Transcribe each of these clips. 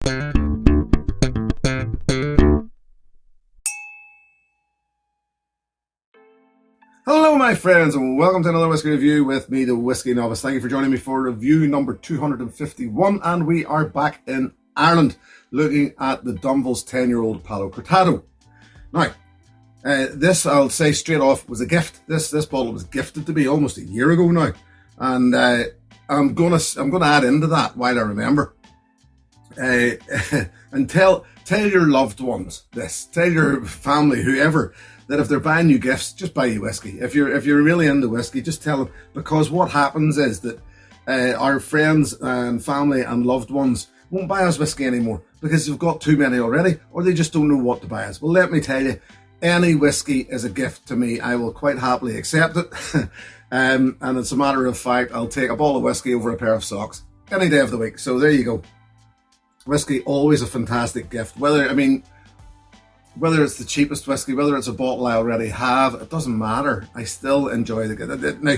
Hello my friends, and welcome to another whiskey review with me, the Whiskey Novice. Thank you for joining me for review number 251, and we are back in Ireland looking at the Dunvilles 10-year-old Palo Cortado. Now, this, I'll say straight off, was a gift. This bottle was gifted to me almost a year ago now, and I'm gonna add into that while I remember. And tell your loved ones this, tell your family, whoever, that if they're buying you gifts, just buy you whiskey. If you're really into whiskey, just tell them, because what happens is that our friends and family and loved ones won't buy us whiskey anymore because they've got too many already, or they just don't know what to buy us. Well, let me tell you, any whiskey is a gift to me. I will quite happily accept it. And it's a matter of fact, I'll take a bottle of whiskey over a pair of socks any day of the week. So there you go. Whiskey, always a fantastic gift. Whether it's the cheapest whiskey, whether it's a bottle I already have, it doesn't matter. I still enjoy the gift. Now,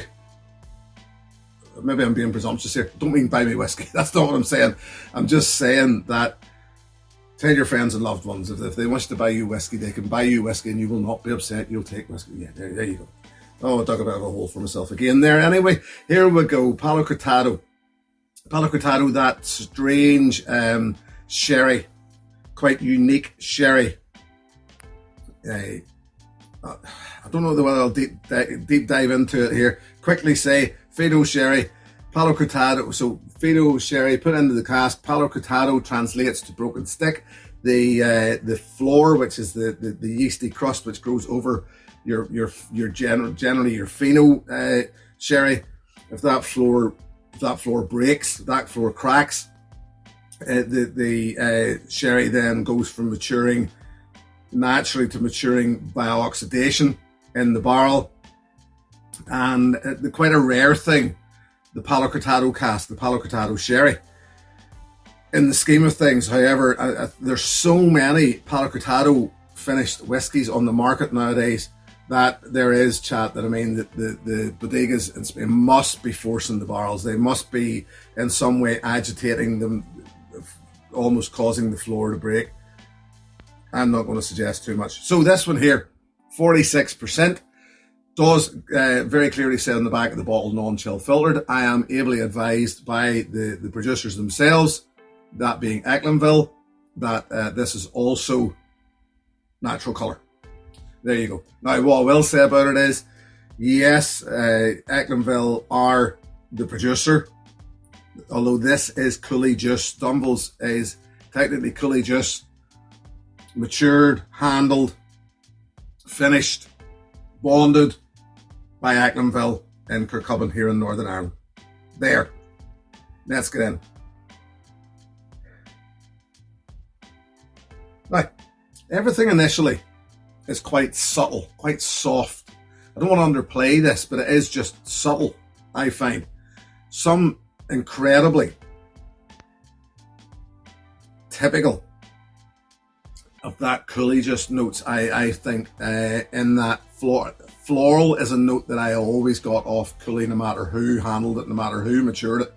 maybe I'm being presumptuous here. Don't mean buy me whiskey. That's not what I'm saying. I'm just saying that tell your friends and loved ones, if they wish to buy you whiskey, they can buy you whiskey and you will not be upset. You'll take whiskey. Yeah, there you go. Oh, I'll talk about a hole for myself again there. Anyway, here we go. Palo Cortado. Palo Cortado, that strange sherry, quite unique sherry. I don't know whether I'll deep dive into it here. Quickly say, Fido sherry, Palo Cortado. So Fido sherry put into the cask. Palo Cortado translates to broken stick. The floor, which is the yeasty crust which grows over your generally your Fino sherry. If that floor breaks, that floor cracks, the sherry then goes from maturing naturally to maturing by oxidation in the barrel. And quite a rare thing, the Palo Cortado cask, the Palo Cortado sherry. In the scheme of things, however, there's so many Palo Cortado finished whiskies on the market nowadays that there is chat that, I mean, the bodegas in Spain must be forcing the barrels. They must be in some way agitating them, almost causing the floor to break. I'm not going to suggest too much. So this one here, 46%, does very clearly say on the back of the bottle, non-chill filtered. I am ably advised by the producers themselves, that being Dunvilles, that this is also natural colour. There you go. Now, what I will say about it is, yes, Dunvilles are the producer, although this is Cooley Juice. Dunvilles is technically Cooley Juice, matured, handled, finished, bonded by Dunvilles in Kirkcudbright here in Northern Ireland. There. Let's get in. Now, everything initially is quite subtle, quite soft. I don't want to underplay this, but it is just subtle, I find. Some incredibly typical of that Cooley Juice notes, I think, in that floral is a note that I always got off Cooley, no matter who handled it, no matter who matured it.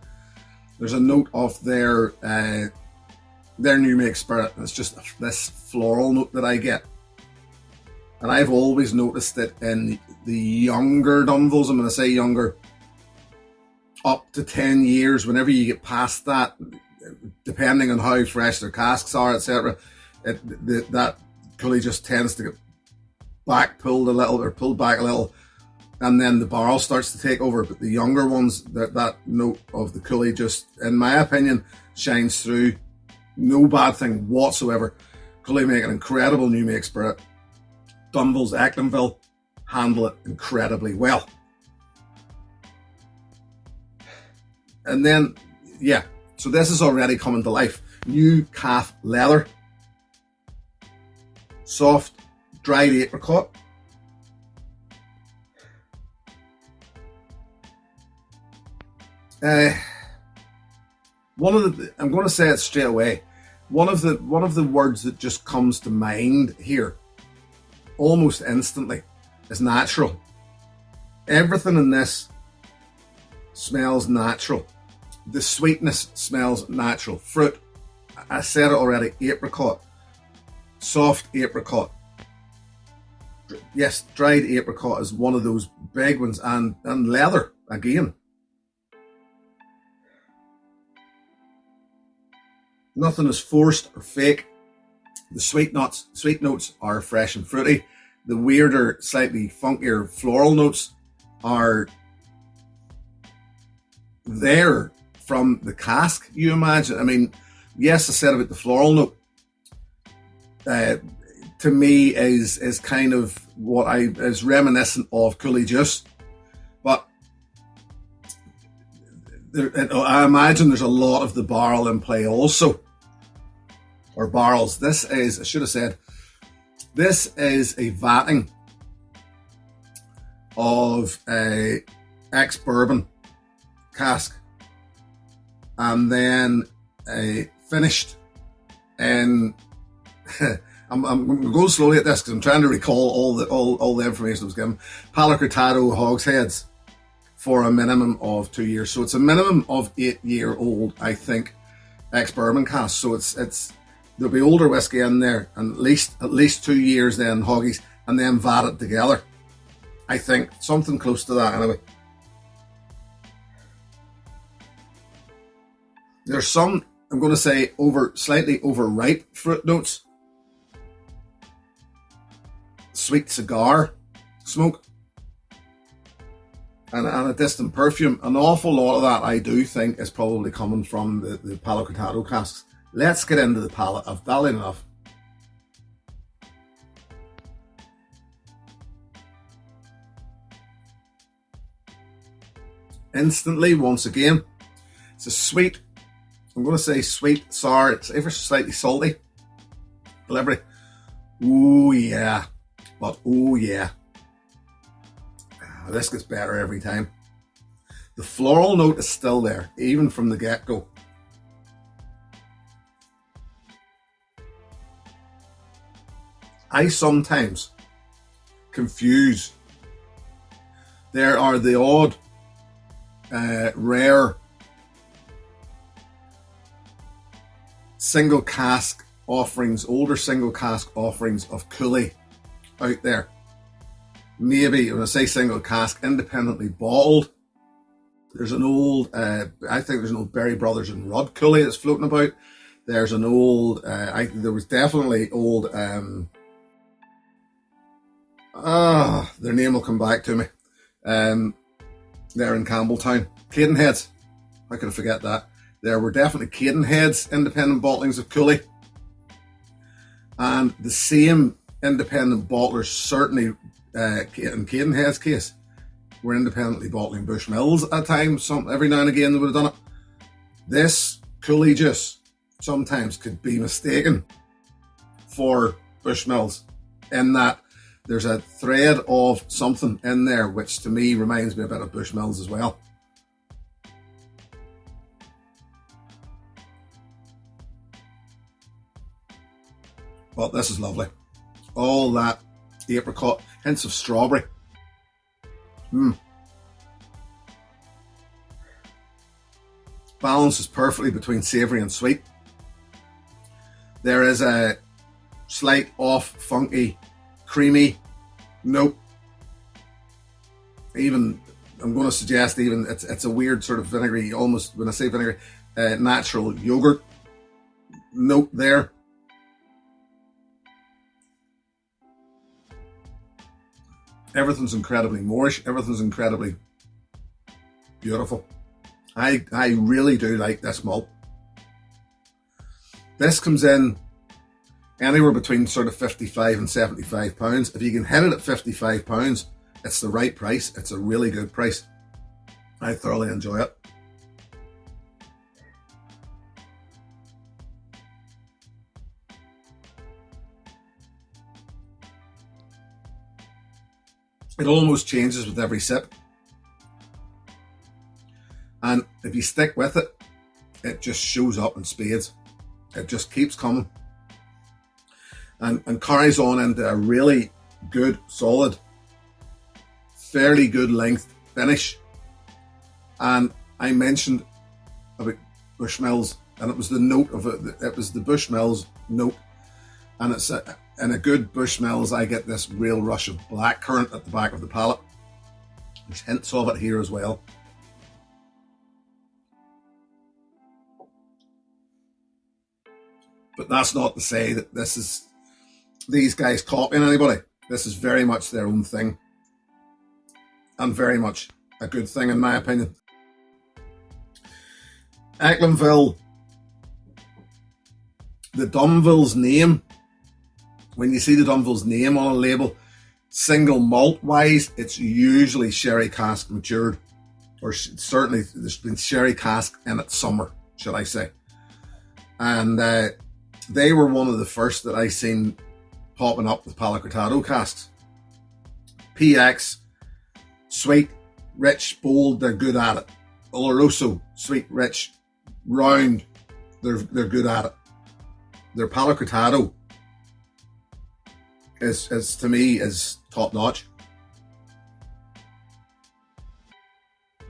There's a note of their new make spirit, and it's just this floral note that I get. And I've always noticed it in the younger Dunvilles. I'm going to say younger, up to 10 years, whenever you get past that, depending on how fresh their casks are, etc., that Cooley just tends to get pulled back a little, and then the barrel starts to take over. But the younger ones, that note of the Cooley just, in my opinion, shines through. No bad thing whatsoever. Cooley make an incredible new make spirit. Dunvilles, Dunvilles handle it incredibly well. And then, yeah, so this is already coming to life. New calf leather. Soft, dried apricot. I'm going to say it straight away. One of the words that just comes to mind here, almost instantly, is natural. Everything in this smells natural. The sweetness smells natural. Fruit, I said it already, apricot, soft apricot. Yes, dried apricot is one of those big ones, and leather again. Nothing is forced or fake. The sweet notes are fresh and fruity. The weirder, slightly funkier floral notes are there from the cask, you imagine. I mean, yes, I said about the floral note. To me is kind of what is reminiscent of Cooley juice, but I imagine there's a lot of the barrel in play also, or barrels. This is, I should have said, this is a vatting of a ex-bourbon cask, and then finished in. I'm going to go slowly at this because I'm trying to recall all the information that was given. Palo Cortado hogsheads for a minimum of 2 years, so it's a minimum of 8-year-old, I think, ex-bourbon cask. So it's there'll be older whiskey in there, and at least 2 years then hoggies, and then vatted together. I think something close to that anyway. There's some, I'm going to say, slightly overripe fruit notes. Sweet cigar smoke. And a distant perfume. An awful lot of that, I do think, is probably coming from the Palo Cortado casks. Let's get into the palate. I've dallied enough. Instantly, once again, it's a sweet, I'm going to say sweet, sour, it's ever slightly salty delivery. Ooh, yeah. But oh, yeah. This gets better every time. The floral note is still there, even from the get-go. I sometimes confuse. There are the odd, rare single cask offerings, older single cask offerings of Cooley out there. Maybe when I say single cask, independently bottled. There's an old, I think there's an old Berry Brothers and Rudd Cooley that's floating about. There's an old, there was definitely old, their name will come back to me. There in Campbelltown. Cadenheads. How could I forget that? There were definitely Cadenheads independent bottlings of Cooley. And the same independent bottlers, certainly in Cadenhead's case, were independently bottling Bushmills at times. Every now and again they would have done it. This Cooley juice sometimes could be mistaken for Bushmills, in that there's a thread of something in there which to me reminds me a bit of Bushmills as well. But this is lovely. All that apricot, hints of strawberry. Balances perfectly between savoury and sweet. There is a slight off, funky, creamy note. Even, I'm going to suggest even it's a weird sort of vinegary, almost, when I say vinegary, natural yogurt note there. Everything's incredibly Moorish. Everything's incredibly beautiful. I really do like this malt. This comes in anywhere between sort of 55 and 75 pounds. If you can hit it at 55 pounds, it's the right price. It's a really good price. I thoroughly enjoy it. It almost changes with every sip. And if you stick with it, it just shows up in spades. It just keeps coming. And carries on into a really good, solid, fairly good length finish. And I mentioned about Bushmills and it was the note of it. It was the Bushmills note, and it's in a good Bushmills. I get this real rush of blackcurrant at the back of the palate. There's hints of it here as well. But that's not to say that this is these guys copying anybody. This is very much their own thing, and very much a good thing in my opinion. Ecklinville, the Dunvilles name, when you see the Dunvilles name on a label, single malt wise, it's usually sherry cask matured, or certainly there's been sherry cask in it somewhere, should I say. And they were one of the first that I seen popping up with Palo Cortado casks. PX, sweet, rich, bold, they're good at it. Oloroso, sweet, rich, round, they're good at it. Their Palo Cortado is to me is top notch.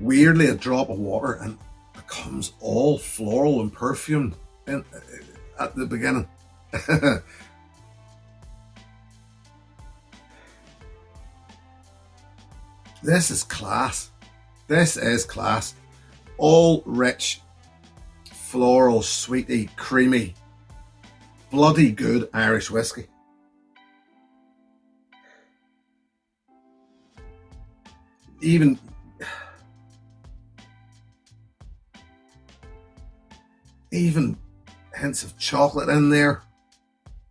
Weirdly, a drop of water and it becomes all floral and perfumed at the beginning. This is class. This is class. All rich, floral, sweety, creamy, bloody good Irish whiskey. Even hints of chocolate in there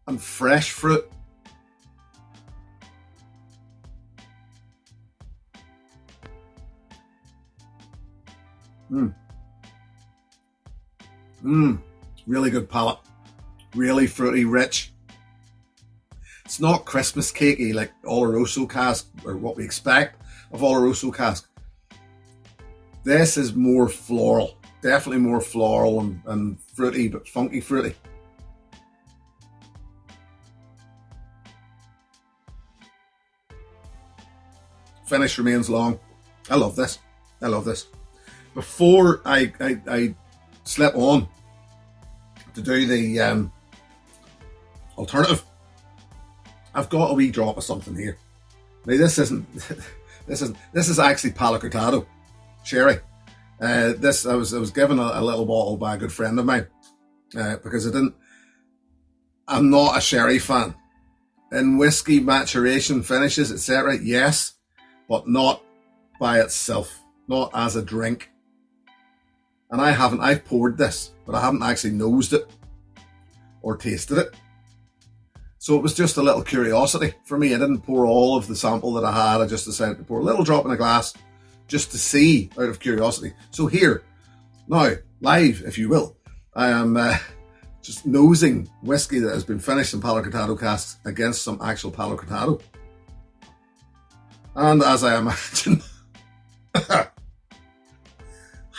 and fresh fruit. Really good palate. Really fruity, rich. It's not Christmas cakey like Oloroso cask, or what we expect of Oloroso cask. This is more floral. Definitely more floral and fruity, but funky fruity. Finish remains long. I love this. I love this. Before I slip on to do the alternative, I've got a wee drop of something here. Now this is actually Palo Cortado sherry. This I was given a little bottle by a good friend of mine because I'm not a sherry fan. In whiskey maturation finishes, etc. Yes, but not by itself, not as a drink. And I've poured this, but I haven't actually nosed it or tasted it. So it was just a little curiosity for me. I didn't pour all of the sample that I had. I just decided to pour a little drop in a glass just to see out of curiosity. So here, now, live, if you will, I am just nosing whiskey that has been finished in Palo Cortado casks against some actual Palo Cortado. And as I imagine,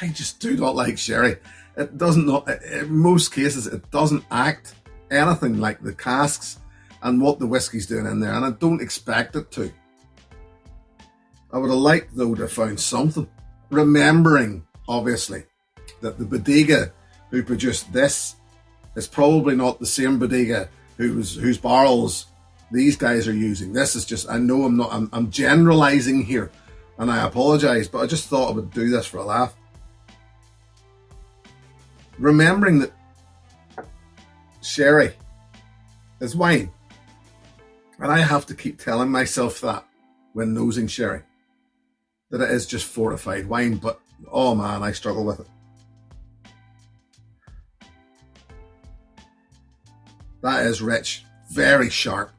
I just do not like sherry. It doesn't, in most cases, it doesn't act anything like the casks and what the whiskey's doing in there, and I don't expect it to. I would have liked, though, to have found something. Remembering, obviously, that the bodega who produced this is probably not the same bodega whose barrels these guys are using. This is just, I know I'm generalizing here, and I apologize, but I just thought I would do this for a laugh. Remembering that sherry is wine. And I have to keep telling myself that when nosing sherry, that it is just fortified wine, but oh man, I struggle with it. That is rich, very sharp.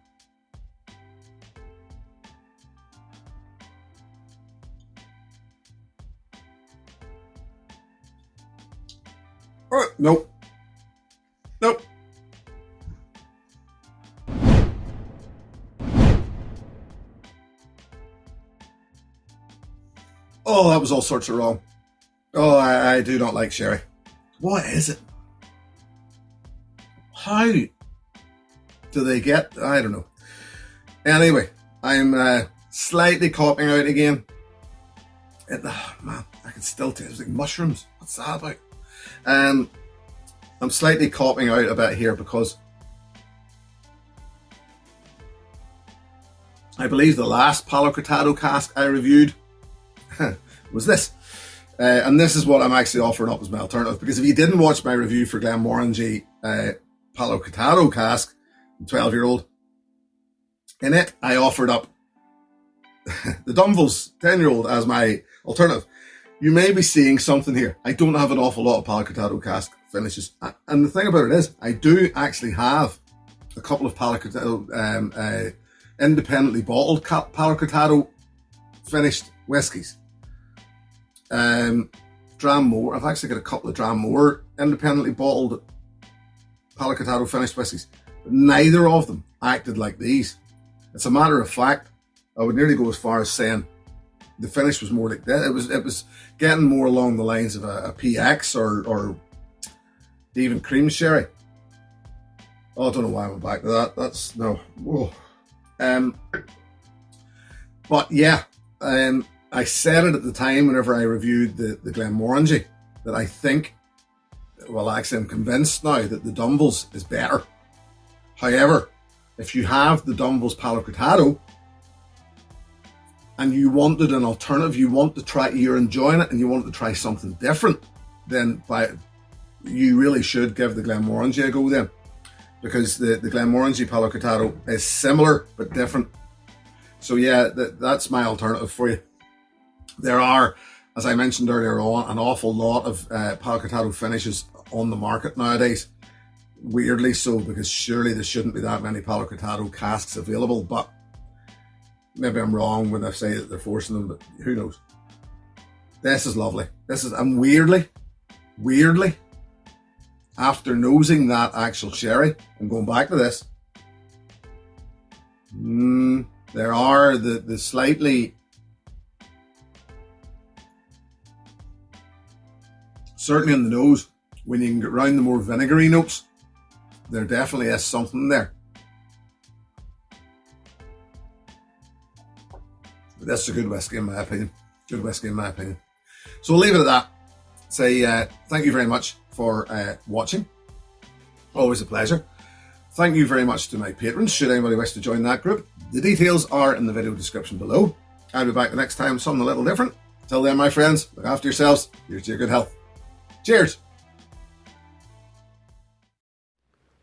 Nope. Nope. Oh, that was all sorts of wrong. Oh, I do not like sherry. What is it? How do they get? I don't know. Anyway, I'm slightly copping out again. Man, I can still taste like mushrooms. What's that about? I'm slightly copping out a bit here because I believe the last Palo Cortado cask I reviewed was this. And this is what I'm actually offering up as my alternative, because if you didn't watch my review for Glenmorangie Palo Cortado cask, 12-year-old, in it I offered up the Dunvilles 10-year-old as my alternative. You may be seeing something here. I don't have an awful lot of Palo Cortado cask finishes. And the thing about it is, I do actually have a couple of Palo Cortado independently bottled Palo Cortado finished whiskies. Dramore, I've actually got a couple of Dramore independently bottled Palo Cortado finished whiskies, but neither of them acted like these. It's a matter of fact, I would nearly go as far as saying the finish was more like that. It was getting more along the lines of a PX or even cream sherry. Oh, I don't know why I went back to that. That's no. Whoa. But yeah, I said it at the time whenever I reviewed the Glenmorangie that I think, well, actually I'm convinced now that the Dunvilles is better. However, if you have the Dunvilles Palo Cortado and you wanted an alternative, you want to try, you're enjoying it and you want to try something different, then you really should give the Glenmorangie a go then. Because the Glenmorangie Palo Cortado is similar but different. So yeah, that's my alternative for you. There are, as I mentioned earlier on, an awful lot of Palo Cortado finishes on the market nowadays. Weirdly so, because surely there shouldn't be that many Palo Cortado casks available, but maybe I'm wrong when I say that they're forcing them, but who knows. This is lovely. And weirdly, after nosing that actual sherry and going back to this, there are the slightly, certainly on the nose, when you can get round the more vinegary notes, there definitely is something there. But that's a good whiskey in my opinion. Good whiskey in my opinion. So we'll leave it at that. Say thank you very much for watching. Always a pleasure. Thank you very much to my patrons, should anybody wish to join that group. The details are in the video description below. I'll be back the next time with something a little different. Till then, my friends, look after yourselves. Here's to your good health. Cheers!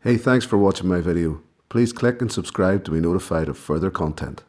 Hey, thanks for watching my video. Please click and subscribe to be notified of further content.